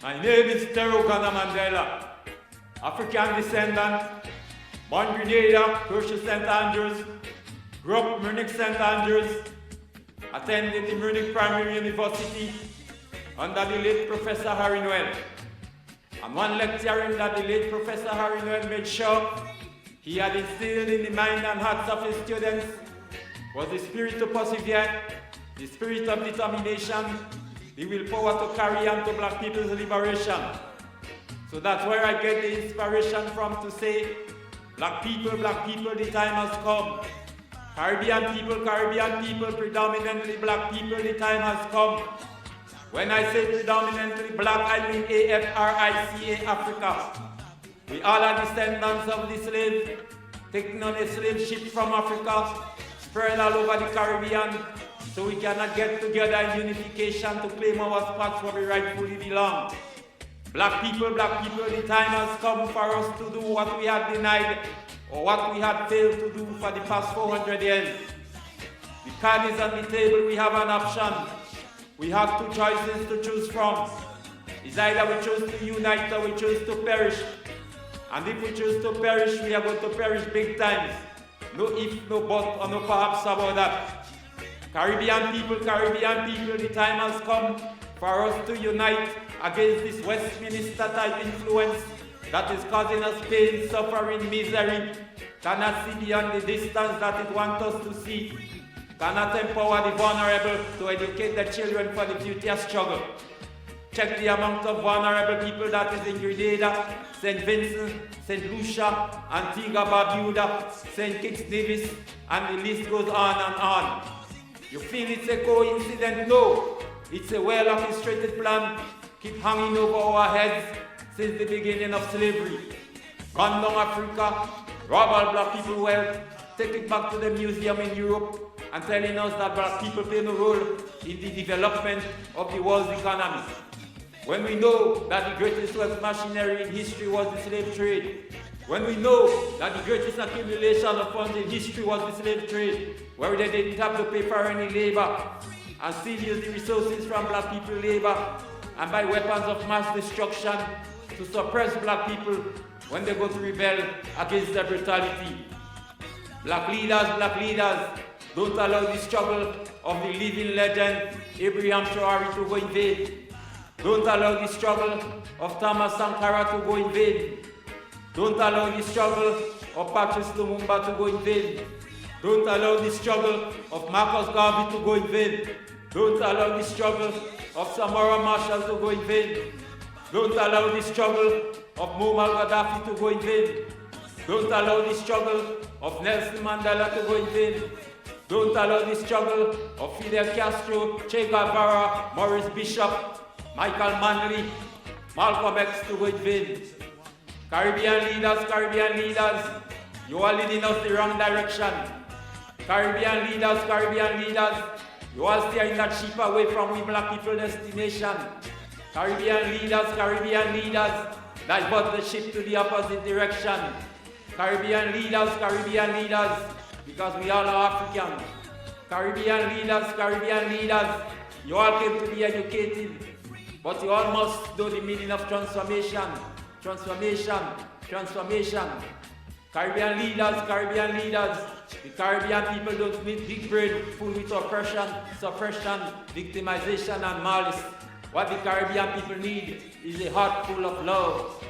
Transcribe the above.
My name is Tero Mandela, African descendant, born Grenada, Crucial St. Andrews, grew up Munich St. Andrews, attended the Munich Primary University under the late Professor Harry Noel. And one lecturing that the late Professor Harry Noel made sure he had instilled in the mind and hearts of his students was the spirit to persevere, the spirit of determination, the willpower to carry on to black people's liberation. So that's where I get the inspiration from to say, black people, the time has come. Caribbean people, predominantly black people, the time has come. When I say predominantly black, I mean AFRICA, Africa. We all are descendants of the slaves, taken on a slave ship from Africa, spread all over the Caribbean, so we cannot get together in unification to claim our spots where we rightfully belong. Black people, the time has come for us to do what we had denied or what we had failed to do for the past 400 years. The card is on the table, we have an option. We have two choices to choose from. It's either we choose to unite or we choose to perish. And if we choose to perish, we are going to perish big times. No if, no but, or no perhaps about that. Caribbean people, the time has come for us to unite against this Westminster type influence that is causing us pain, suffering, misery, cannot see beyond the distance that it wants us to see, cannot empower the vulnerable to educate their children for the future struggle. Check the amount of vulnerable people that is in Grenada, St. Vincent, St. Lucia, Antigua Barbuda, St. Kitts Nevis, and the list goes on and on. You feel it's a coincidence? No. It's a well-orchestrated plan, keep hanging over our heads since the beginning of slavery. Gun down Africa, rob all black people wealth, take it back to the museum in Europe, and telling us that black people play no role in the development of the world's economy. When we know that the greatest wealth machinery in history was the slave trade, when we know that the greatest accumulation of funds in history was the slave trade, where they didn't have to pay for any labor, and still use the resources from black people labor and buy weapons of mass destruction to suppress black people when they go to rebel against their brutality. Black leaders, don't allow the struggle of the living legend Abraham Traore to go in vain. Don't allow the struggle of Thomas Sankara to go in vain. Don't allow the struggle of Patrice Lumumba to go in vain. Don't allow the struggle of Marcus Garvey to go in vain. Don't allow the struggle of Samora Machel to go in vain. Don't allow the struggle of Muammar Gaddafi to go in vain. Don't allow the struggle of Nelson Mandela to go in vain. Don't allow the struggle of Fidel Castro, Che Guevara, Maurice Bishop, Michael Manley, Malcolm X to go in vain. Caribbean leaders, you are leading us the wrong direction. Caribbean leaders, you are steering that ship away from we black people destination. Caribbean leaders, divert the ship to the opposite direction. Caribbean leaders, because we all are African. Caribbean leaders, you all came to be educated, but you all must know the meaning of transformation. Caribbean leaders, the Caribbean people don't need big brain full with oppression, suppression, victimization, and malice. What the Caribbean people need is a heart full of love.